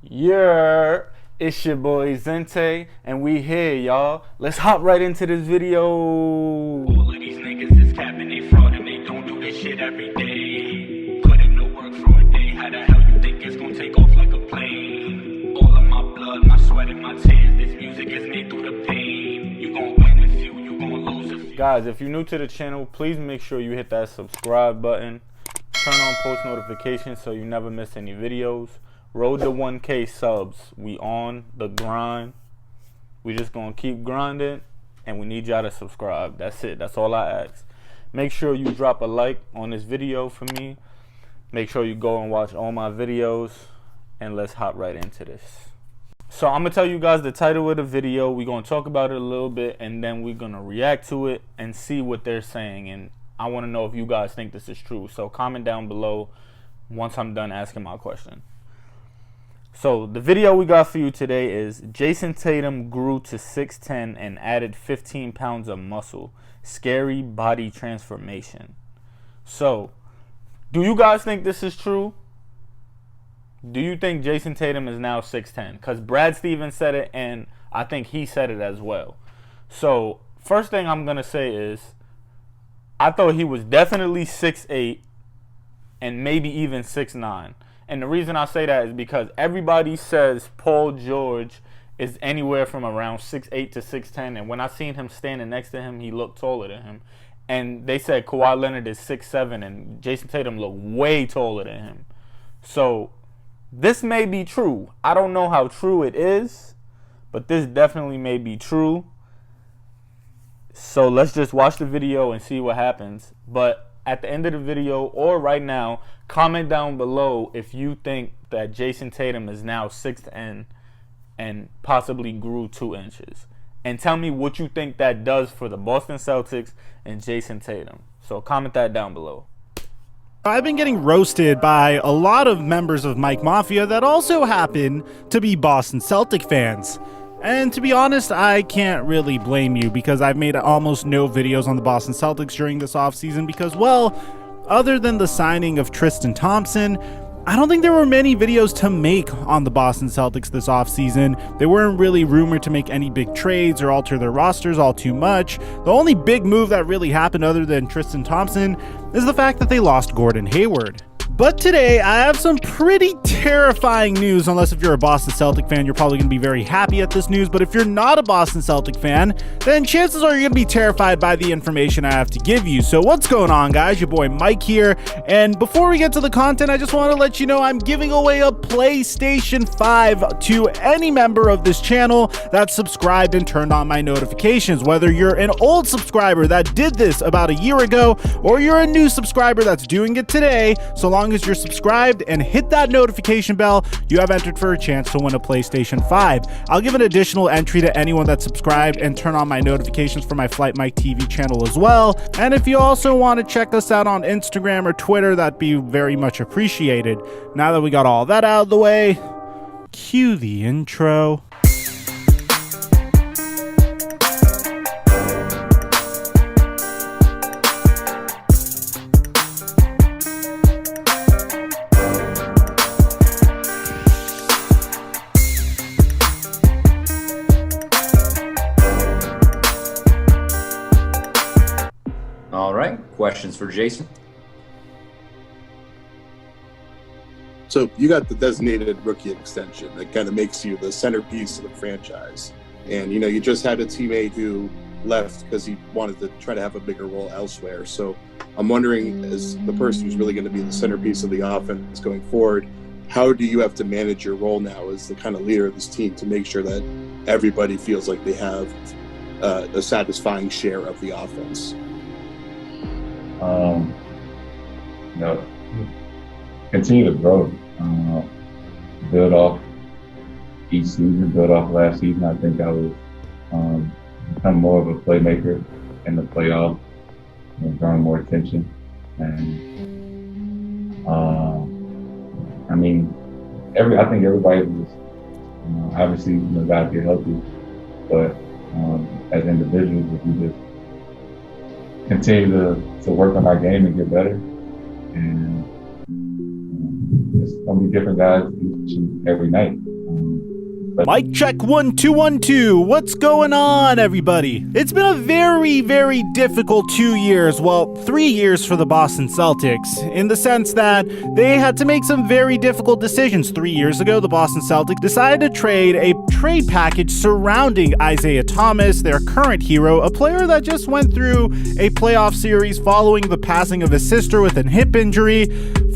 Yeah, it's your boy Zente, and we here, y'all. Let's hop right into this video. All of these niggas is capping, they fraud, and they don't do this shit every day. Put in the work for a day, how the hell you think it's gonna take off like a plane? All of my blood, my sweat, and my tears, this music is made through the pain. You gon' win a few, you gon' lose a few. Guys, if you're new to the channel, please make sure you hit that subscribe button. Turn on post notifications so you never miss any videos. Road to 1K subs. We on the grind. We just gonna keep grinding, and we need y'all to subscribe. That's it. That's all I ask. Make sure you drop a like on this video for me. Make sure you go and watch all my videos, and let's hop right into this. So I'm gonna tell you guys the title of the video. We're gonna talk about it a little bit, and then we're gonna react to it and see what they're saying. And I want to know if you guys think this is true. So comment down below once I'm done asking my question. So the video we got for you today is Jayson Tatum grew to 6'10" and added 15 pounds of muscle. Scary body transformation. So, do you guys think this is true? Do you think Jayson Tatum is now 6'10"? Because Brad Stevens said it, and I think he said it as well. So, first thing I'm going to say is, I thought he was definitely 6'8" and maybe even 6'9". And the reason I say that is because everybody says Paul George is anywhere from around 6'8" to 6'10". And when I seen him standing next to him, he looked taller than him. And they said Kawhi Leonard is 6'7", and Jayson Tatum looked way taller than him. So this may be true. I don't know how true it is, but this definitely may be true. So let's just watch the video and see what happens. But at the end of the video or right now, comment down below if you think that Jayson Tatum is now 6'10" and possibly grew 2 inches. And tell me what you think that does for the Boston Celtics and Jayson Tatum. So comment that down below. I've been getting roasted by a lot of members of Mike Mafia that also happen to be Boston Celtic fans. And to be honest, I can't really blame you because I've made almost no videos on the Boston Celtics during this offseason because, well, other than the signing of Tristan Thompson, I don't think there were many videos to make on the Boston Celtics this offseason. They weren't really rumored to make any big trades or alter their rosters all too much. The only big move that really happened other than Tristan Thompson is the fact that they lost Gordon Hayward. But today, I have some pretty terrifying news, unless if you're a Boston Celtic fan, you're probably going to be very happy at this news. But if you're not a Boston Celtic fan, then chances are you're going to be terrified by the information I have to give you. So what's going on, guys? Your boy Mike here. And before we get to the content, I just want to let you know I'm giving away a PlayStation 5 to any member of this channel that subscribed and turned on my notifications. Whether you're an old subscriber that did this about a year ago, or you're a new subscriber that's doing it today, so long as you're subscribed and hit that notification bell, you have entered for a chance to win a PlayStation 5. I'll give an additional entry to anyone that's subscribed and turn on my notifications for my Flight Mike TV channel as well. And if you also want to check us out on Instagram or Twitter, that'd be very much appreciated. Now that we got all that out of the way, cue the intro. All right, questions for Jayson? So you got the designated rookie extension that kind of makes you the centerpiece of the franchise. And, you know, you just had a teammate who left because he wanted to try to have a bigger role elsewhere. So I'm wondering, as the person who's really going to be the centerpiece of the offense going forward, how do you have to manage your role now as the kind of leader of this team to make sure that everybody feels like they have a satisfying share of the offense? You know, continue to grow, build off each season, build off last season. I think I was become more of a playmaker in the playoffs, drawing more attention. And I mean, I think everybody was obviously guys get healthy, but as individuals, if we just continue to work on our game and get better, and it's gonna be different guys each and every night. Mic check 1 2 1 2. What's going on, everybody? It's been a very, very difficult 2 years, well, 3 years for the Boston Celtics, in the sense that they had to make some very difficult decisions. 3 years ago, the Boston Celtics decided to trade a trade package surrounding Isaiah Thomas, their current hero, a player that just went through a playoff series following the passing of his sister with a hip injury,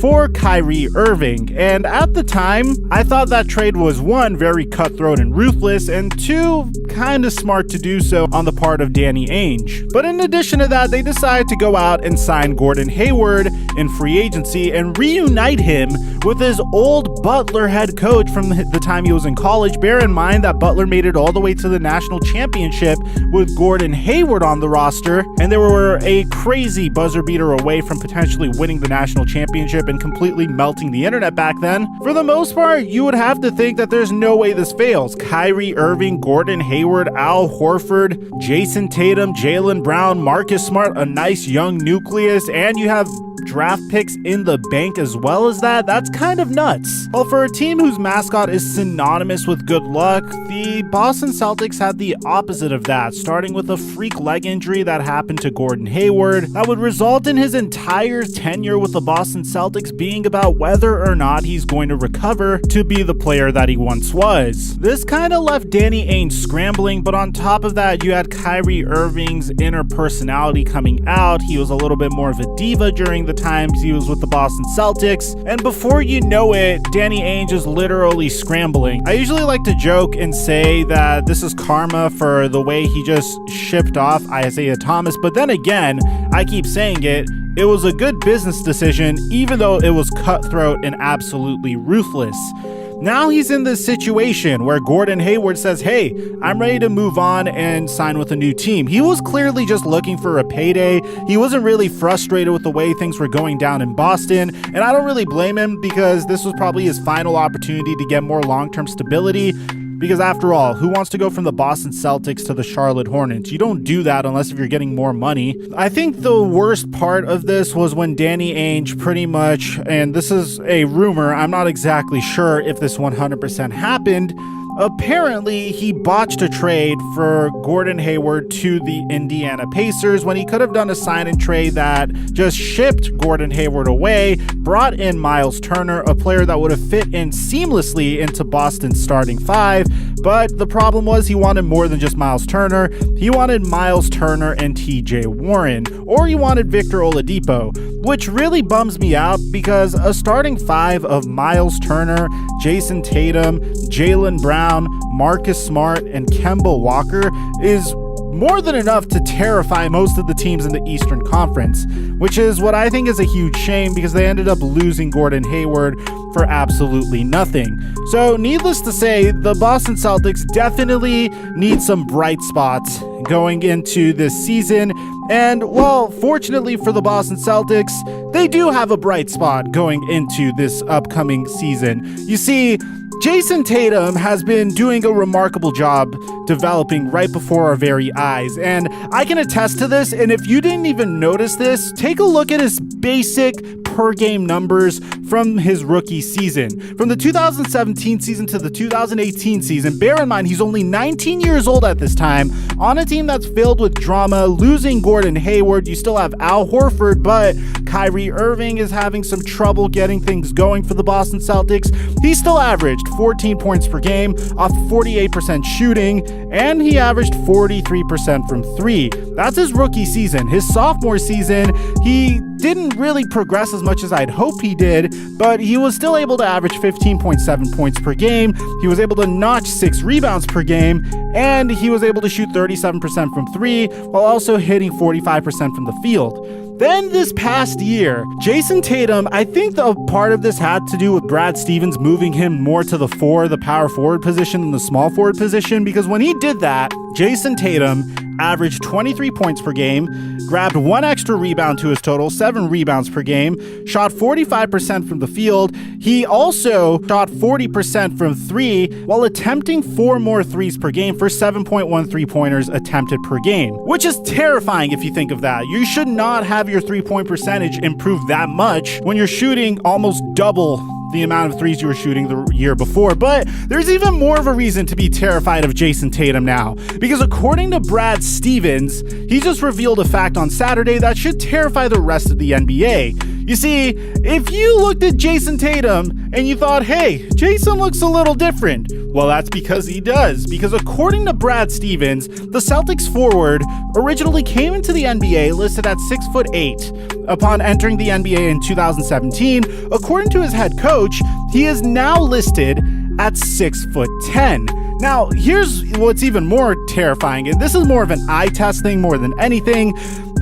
for Kyrie Irving. And at the time, I thought that trade was, one, very cutthroat and ruthless, and two, kind of smart to do so on the part of Danny Ainge. But in addition to that, they decided to go out and sign Gordon Hayward in free agency and reunite him with his old Butler head coach from the time he was in college. Bear in mind that Butler made it all the way to the national championship with Gordon Hayward on the roster, and they were a crazy buzzer beater away from potentially winning the national championship and completely melting the internet back then. For the most part, you would have to think that there's no way this fails. Kyrie Irving, Gordon Hayward, Al Horford, Jayson Tatum, Jaylen Brown, Marcus Smart, a nice young nucleus, and you have draft picks in the bank as well as that. That's kind of nuts. Well, for a team whose mascot is synonymous with good luck, the Boston Celtics had the opposite of that, starting with a freak leg injury that happened to Gordon Hayward that would result in his entire tenure with the Boston Celtics being about whether or not he's going to recover to be the player that he once was. This kind of left Danny Ainge scrambling, but on top of that, you had Kyrie Irving's inner personality coming out. He was a little bit more of a diva during the times he was with the Boston Celtics, and before you know it, Danny Ainge is literally scrambling. I usually like to joke and say that this is karma for the way he just shipped off Isaiah Thomas, but then again, I keep saying it was a good business decision, even though it was cutthroat and absolutely ruthless. Now he's in this situation where Gordon Hayward says, hey, I'm ready to move on and sign with a new team. He was clearly just looking for a payday. He wasn't really frustrated with the way things were going down in Boston, and I don't really blame him because this was probably his final opportunity to get more long-term stability. Because after all, who wants to go from the Boston Celtics to the Charlotte Hornets? You don't do that unless if you're getting more money. I think the worst part of this was when Danny Ainge pretty much, and this is a rumor, I'm not exactly sure if this 100% happened, apparently he botched a trade for Gordon Hayward to the Indiana Pacers when he could have done a sign and trade that just shipped Gordon Hayward away, brought in Miles Turner, a player that would have fit in seamlessly into Boston's starting five. But the problem was he wanted more than just Miles Turner. He wanted Miles Turner and TJ Warren, or he wanted Victor Oladipo, which really bums me out because a starting five of Miles Turner, Jayson Tatum, Jaylen Brown, Marcus Smart, and Kemba Walker is more than enough to terrify most of the teams in the Eastern Conference, which is what I think is a huge shame because they ended up losing Gordon Hayward for absolutely nothing. So needless to say, the Boston Celtics definitely need some bright spots going into this season. And well, fortunately for the Boston Celtics, they do have a bright spot going into this upcoming season. You see, Jayson Tatum has been doing a remarkable job developing right before our very eyes, and I can attest to this, and if you didn't even notice this, take a look at his basic per game numbers from his rookie season. From the 2017 season to the 2018 season, bear in mind he's only 19 years old at this time, on a team that's filled with drama, losing Gordon Hayward, you still have Al Horford, but Kyrie Irving is having some trouble getting things going for the Boston Celtics. He still averaged 14 points per game off 48% shooting, and he averaged 43% from three. That's his rookie season. His sophomore season, he didn't really progress as much as I'd hope he did, but he was still able to average 15.7 points per game. He was able to notch 6 rebounds per game, and he was able to shoot 37% from three while also hitting 45% from the field. Then this past year, Jayson Tatum, I think the part of this had to do with Brad Stevens moving him more to the power forward position than the small forward position, because when he did that, Jayson Tatum averaged 23 points per game, grabbed 1 extra rebound to his total, 7 rebounds per game, shot 45% from the field. He also shot 40% from three while attempting 4 more threes per game for 7.1 three-pointers attempted per game, which is terrifying if you think of that. You should not have your three-point percentage improve that much when you're shooting almost double the amount of threes you were shooting the year before. But there's even more of a reason to be terrified of Jayson Tatum now, because according to Brad Stevens, he just revealed a fact on Saturday that should terrify the rest of the NBA. You see, if you looked at Jayson Tatum and you thought, hey, Jayson looks a little different, well, that's because he does. Because according to Brad Stevens, the Celtics forward originally came into the NBA listed at 6'8". Upon entering the NBA in 2017, according to his head coach, he is now listed at 6'10". Now, here's what's even more terrifying, and this is more of an eye test thing more than anything.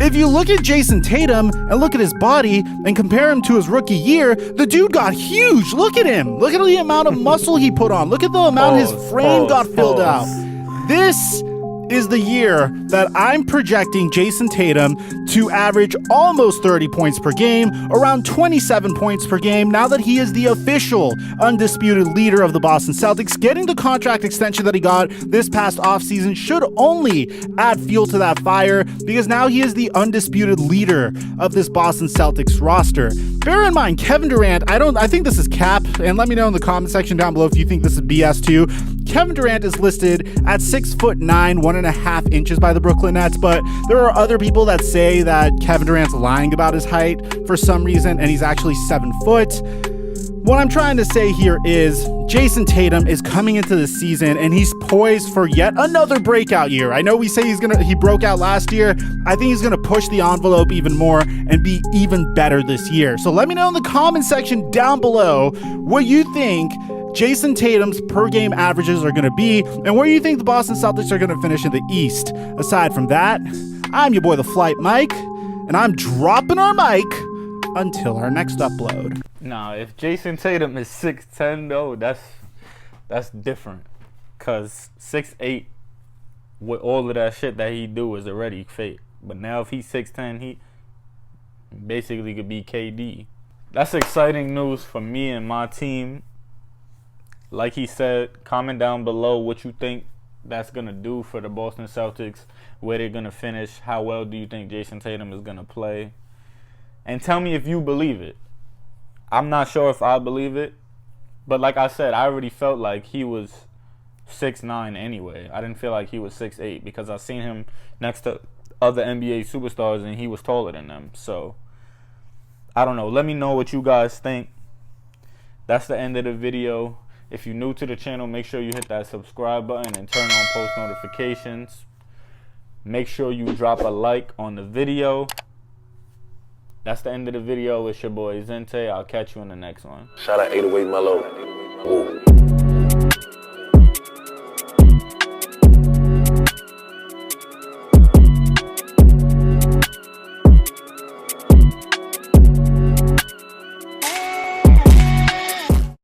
If you look at Jayson Tatum and look at his body and compare him to his rookie year, the dude got huge. Look at him. Look at the amount of muscle he put on. Look at the amount his frame got filled out. This is the year that I'm projecting Jayson Tatum to average almost 30 points per game, around 27 points per game, now that he is the official undisputed leader of the Boston Celtics. Getting the contract extension that he got this past offseason should only add fuel to that fire, because now he is the undisputed leader of this Boston Celtics roster. Bear in mind, Kevin Durant, I think this is cap, and let me know in the comment section down below if you think this is BS too. Kevin Durant is listed at 6'9", 1.5 inches by the Brooklyn Nets, but there are other people that say that Kevin Durant's lying about his height for some reason, and he's actually 7 foot. What I'm trying to say here is Jayson Tatum is coming into the season and he's poised for yet another breakout year. I know we say he broke out last year. I think he's gonna push the envelope even more and be even better this year. So let me know in the comment section down below what you think Jayson Tatum's per game averages are going to be, and where you think the Boston Celtics are going to finish in the East. Aside from that, I'm your boy, the Flight Mike, and I'm dropping our mic until our next upload. Nah, if Jayson Tatum is 6'10", though, that's different. Because 6'8", with all of that shit that he do is already fake. But now if he's 6'10", he basically could be KD. That's exciting news for me and my team. Like he said, comment down below what you think that's going to do for the Boston Celtics, where they're going to finish, how well do you think Jayson Tatum is going to play, and tell me if you believe it. I'm not sure if I believe it, but like I said, I already felt like he was 6'9" anyway. I didn't feel like he was 6'8", because I've seen him next to other NBA superstars and he was taller than them. So, I don't know. Let me know what you guys think. That's the end of the video. If you're new to the channel, make sure you hit that subscribe button and turn on post notifications. Make sure you drop a like on the video. That's the end of the video. It's your boy Zente. I'll catch you in the next one. Shout out 808 Mellow. Woo.